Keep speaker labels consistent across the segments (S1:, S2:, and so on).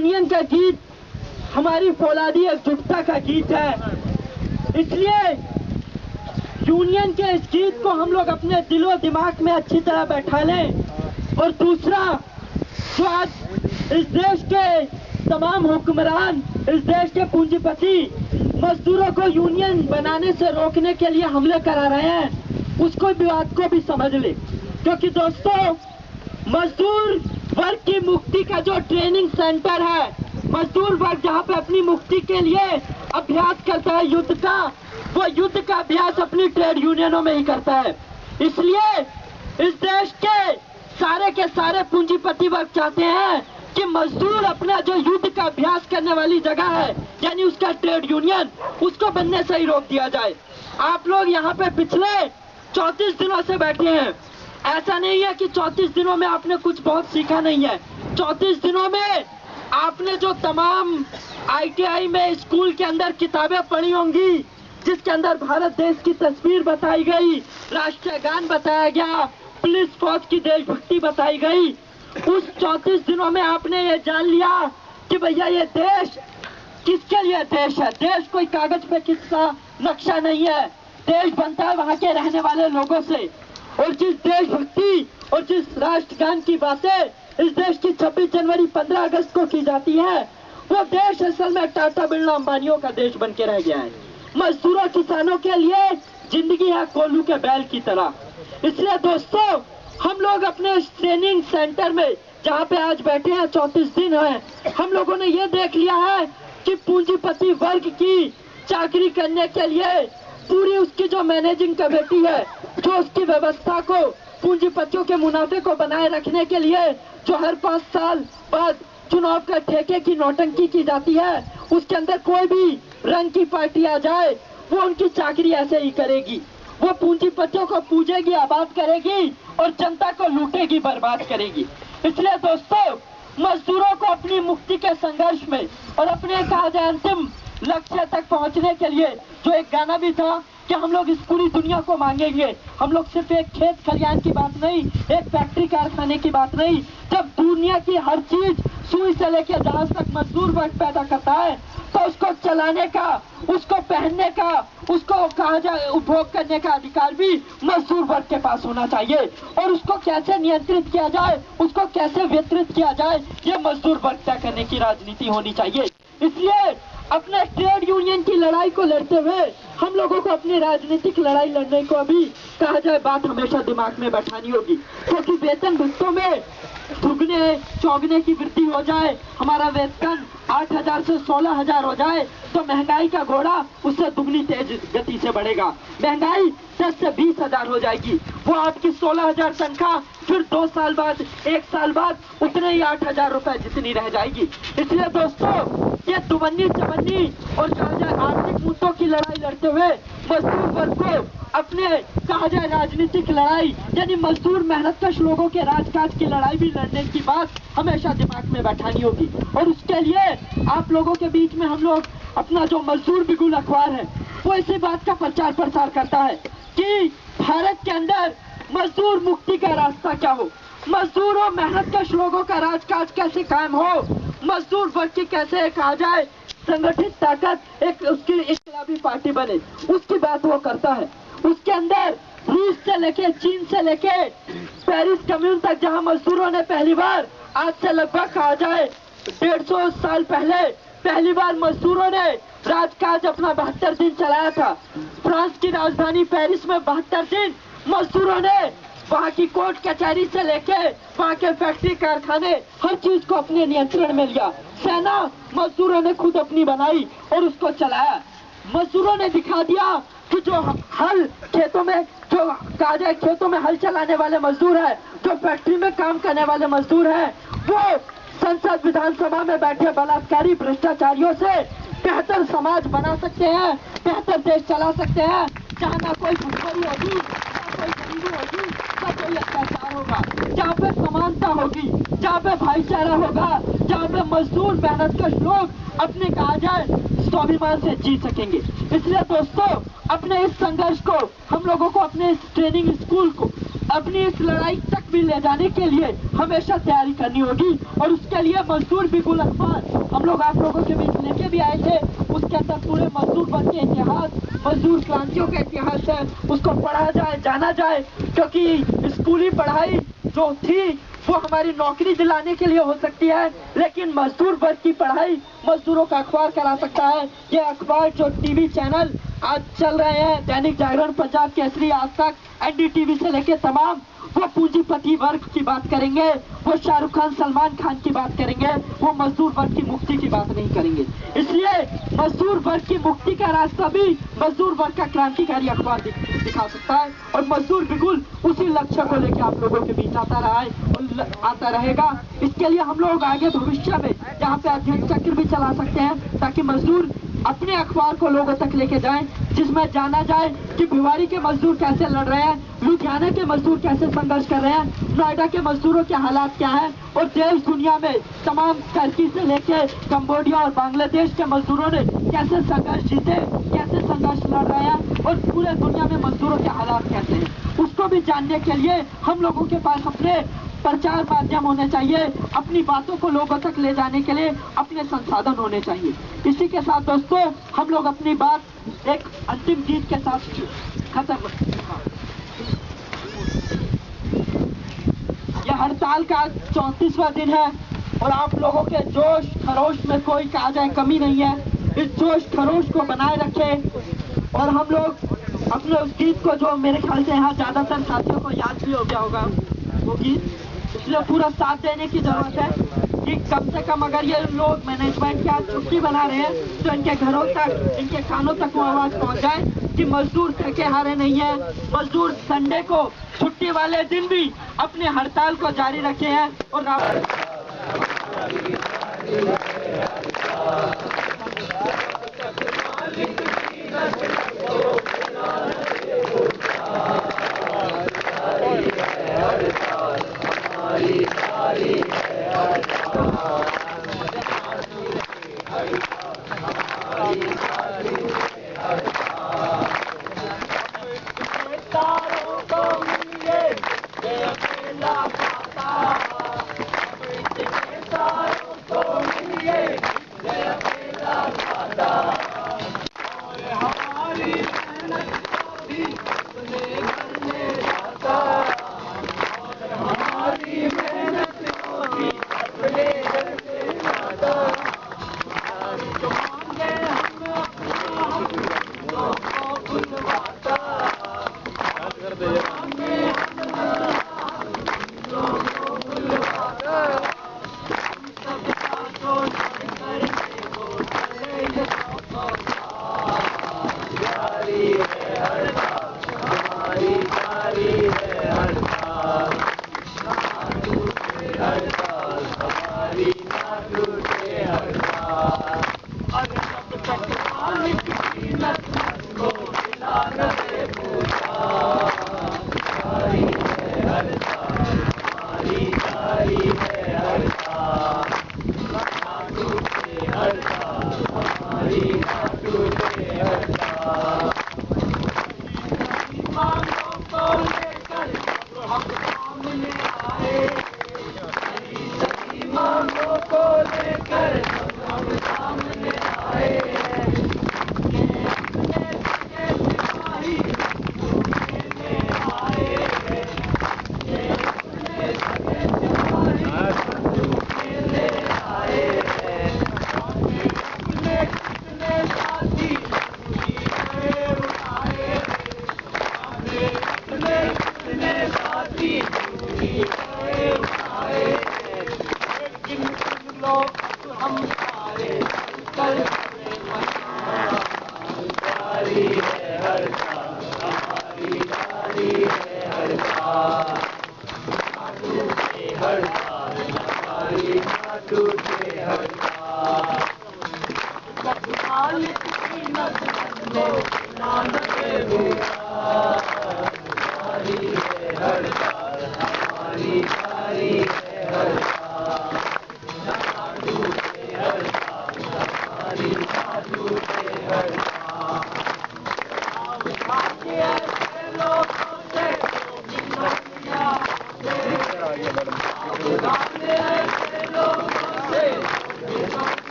S1: Union का गीत हमारी फौलादी एकजुटता का गीत है। इसलिए यूनियन के इस गीत को हम लोग अपने दिलो दिमाग में अच्छी तरह बैठा लें। और दूसरा, जो आज इस देश के तमाम हुक्मरान, इस देश के पूंजीपति मजदूरों को यूनियन बनाने से रोकने के लिए हमले करा रहे हैं, उसको भी बात को भी समझ ले। क्योंकि दोस्तों, मजदूर वर्ग की मुक्ति का जो ट्रेनिंग सेंटर है, मजदूर वर्ग जहाँ पे अपनी मुक्ति के लिए अभ्यास करता है युद्ध का, वो युद्ध का अभ्यास अपनी ट्रेड यूनियनों में ही करता है। इसलिए इस देश के सारे पूंजीपति वर्ग चाहते हैं कि मजदूर अपना जो युद्ध का अभ्यास करने वाली जगह है, यानी उसका ट्रेड यूनियन, उसको बनने से ही रोक दिया जाए। आप लोग यहाँ पे पिछले 34 दिनों से बैठे हैं। ऐसा नहीं है कि 34 दिनों में आपने कुछ बहुत सीखा नहीं है। 34 दिनों में आपने जो तमाम ITI में स्कूल के अंदर किताबें पढ़ी होंगी, जिसके अंदर भारत देश की तस्वीर बताई गई, राष्ट्रीय गान बताया गया, पुलिस फौज की देशभक्ति बताई गई, उस 34 दिनों में आपने ये जान लिया कि भैया ये देश किसके लिए देश है। देश कोई कागज पे किसका नक्शा नहीं है, देश बनता है वहाँ के रहने वाले लोगों से। और जिस देशभक्ति और जिस राष्ट्रगान की बातें इस देश की 26 जनवरी 15 अगस्त को की जाती है, वो देश असल में टाटा बिरला अंबानियों का देश बन के रह गया है। मजदूरों किसानों के लिए जिंदगी है कोल्हू के बैल की तरह। इसलिए दोस्तों, हम लोग अपने ट्रेनिंग सेंटर में जहाँ पे आज बैठे हैं, 34 दिन है, हम लोगों ने ये देख लिया है कि पूंजीपति वर्ग की चाकरी करने के लिए पूरी उसकी जो मैनेजिंग कमेटी है, जो उसकी व्यवस्था को, पूंजीपतियों के मुनाफे को बनाए रखने के लिए जो हर 5 साल बाद चुनाव का ठेके की नौटंकी की जाती है, उसके अंदर कोई भी रंग की पार्टी आ जाए, वो उनकी चाकरी ऐसे ही करेगी। वो पूंजीपतियों को पूजेगी, आबाद करेगी और जनता को लूटेगी, बर्बाद करेगी। इसलिए दोस्तों, मजदूरों को अपनी मुक्ति के संघर्ष में और अपने कहा जाए अंतिम लक्ष्य तक पहुंचने के लिए, जो एक गाना भी था कि हम लोग इस पूरी दुनिया को मांगेंगे, हम लोग सिर्फ एक खेत खलियान की बात नहीं, एक फैक्ट्री कारखाने की बात नहीं, जब दुनिया की हर चीज सुई से लेकर जहाज तक मजदूर वर्ग पैदा करता है, तो उसको चलाने का, उसको पहनने का, उसको कहा जाए उपभोग करने का अधिकार भी मजदूर वर्ग के पास होना चाहिए। और उसको कैसे नियंत्रित किया जाए, उसको कैसे वितरित किया जाए, ये मजदूर वर्ग तय करने की राजनीति होनी चाहिए। इसलिए अपने ट्रेड यूनियन की लड़ाई को लड़ते हुए हम लोगों को अपनी राजनीतिक लड़ाई लड़ने को भी कहा जाए बात हमेशा दिमाग में बैठानी होगी। क्योंकि वेतन भत्तों में दुगने चौगने की वृद्धि हो जाए, हमारा वेतन 8,000 से 16,000 हो जाए, तो महंगाई का घोड़ा उससे दुगनी तेज गति से बढ़ेगा। महंगाई 10 से 20,000 हो जाएगी। वो आपकी 16,000 तनख्वाह फिर 2 साल बाद, 1 साल बाद उतने ही 8,000 रुपए जितनी रह जाएगी। इसलिए दोस्तों, ये दुबन्नी चवन्नी और कहा जाए आर्थिक मुद्दों की लड़ाई लड़ते हुए मजदूर वर्ग को अपने कहा जाए राजनीतिक लड़ाई, यानी मजदूर मेहनतकश लोगों के राजकाज की लड़ाई भी लड़ने की बात हमेशा दिमाग में बैठानी होगी। और उसके लिए आप लोगों के बीच में हम लोग अपना जो मजदूर बिगुल अखबार है, वो इसी बात का प्रचार प्रसार करता है कि भारत के अंदर मजदूर मुक्ति का रास्ता क्या हो, मजदूरों मेहनतकश लोगों का राजकाज कैसे कायम हो, मजदूर वर्ग की कैसे कहा जाए संगठित ताकत एक उसकी इस्लामी पार्टी बने, उसकी बात वो करता है। उसके अंदर रूस से लेके, चीन से लेके पेरिस कम्यून तक, जहां मजदूरों ने पहली बार, आज से लगभग कहा जाए 150 साल पहले पहली बार मजदूरों ने राजकाज अपना 72 दिन चलाया था। फ्रांस की राजधानी पेरिस में 72 दिन मजदूरों ने वहाँ की कोर्ट कचहरी से लेके वहाँ के फैक्ट्री कारखाने हर चीज को अपने नियंत्रण में लिया। सेना मजदूरों ने खुद अपनी बनाई और उसको चलाया। मजदूरों ने दिखा दिया कि जो हल खेतों में, जो कहा जाए खेतों में हल चलाने वाले मजदूर है, जो फैक्ट्री में काम करने वाले मजदूर है, वो संसद विधानसभा में बैठे बलात्कारी भ्रष्टाचारियों से बेहतर समाज बना सकते हैं, बेहतर देश चला सकते हैं, जहाँ ना कोई भुखमरी होगी, ना कोई गरीबी होगी, ना कोई अत्याचार होगा, जहाँ पे समानता होगी, जहाँ पे भाईचारा होगा, जहाँ पे मजदूर मेहनतकश लोग अपने कहा जाए स्वाभिमान से जी सकेंगे। इसलिए दोस्तों, अपने इस संघर्ष को हम लोगों को, अपने इस ट्रेनिंग स्कूल को अपनी इस लड़ाई तक भी ले जाने के लिए हमेशा तैयारी करनी होगी। और उसके लिए मजदूर बिगुल अखबार हम लोग आप लोगों के बीच लेके भी आए थे। उसके अंदर पूरे मजदूर वर्ग के इतिहास, मजदूर क्रांतियों का इतिहास है, उसको पढ़ा जाए, जाना जाए। क्योंकि स्कूली पढ़ाई जो थी वो हमारी नौकरी दिलाने के लिए हो सकती है, लेकिन मजदूर वर्ग की पढ़ाई मजदूरों का अखबार करा सकता है। ये अखबार जो टीवी चैनल आज चल रहे हैं, दैनिक जागरण, पंजाब केसरी, आज तक, एनडीटीवी से लेके तमाम, वो पूंजीपति वर्ग की बात करेंगे, वो शाहरुख खान, सलमान खान की बात करेंगे, वो मजदूर वर्ग की मुक्ति की बात नहीं करेंगे। इसलिए मजदूर वर्ग की मुक्ति का रास्ता भी मजदूर वर्ग का क्रांतिकारी अखबार दिखा सकता है। और मजदूर बिल्कुल उसी लक्ष्य को लेकर आप लोगों के बीच आता रहा है और आता रहेगा। इसके लिए हम लोग आगे भविष्य में यहाँ पे अध्ययन चक्र भी चला सकते हैं, ताकि मजदूर अपने अखबार को लोगों तक लेके जाएं, जिसमें जाना जाए कि भिवाड़ी के मजदूर कैसे लड़ रहे हैं, लुधियाना के मजदूर कैसे संघर्ष कर रहे हैं, नोएडा के मजदूरों के हालात क्या है, और देश दुनिया में तमाम टर्की से लेके कंबोडिया और बांग्लादेश के मजदूरों ने कैसे संघर्ष जीते, कैसे संघर्ष लड़ रहे हैं, और पूरे दुनिया में मजदूरों के हालात कैसे हैं, उसको भी जानने के लिए हम लोगों के पास अपने प्रचार माध्यम होने चाहिए, अपनी बातों को लोगों तक ले जाने के लिए अपने संसाधन होने चाहिए। इसी के साथ दोस्तों हम लोग अपनी बात एक अंतिम गीत के साथ खत्म। यह हड़ताल का 34वां दिन है और आप लोगों के जोश खरोश में कोई कहा जाए कमी नहीं है। इस जोश खरोश को बनाए रखें और हम लोग अपने उस गीत को, जो मेरे ख्याल से यहाँ ज्यादातर साथियों को याद भी हो गया होगा वो गीत, इसलिए पूरा साथ देने की जरूरत है कि कम से कम अगर ये लोग मैनेजमेंट की आज छुट्टी बना रहे हैं तो इनके घरों तक, इनके कानों तक वो आवाज पहुंच जाए कि मजदूर थके हारे नहीं है, मजदूर संडे को, छुट्टी वाले दिन भी अपने हड़ताल को जारी रखे हैं। और
S2: हमारी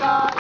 S2: का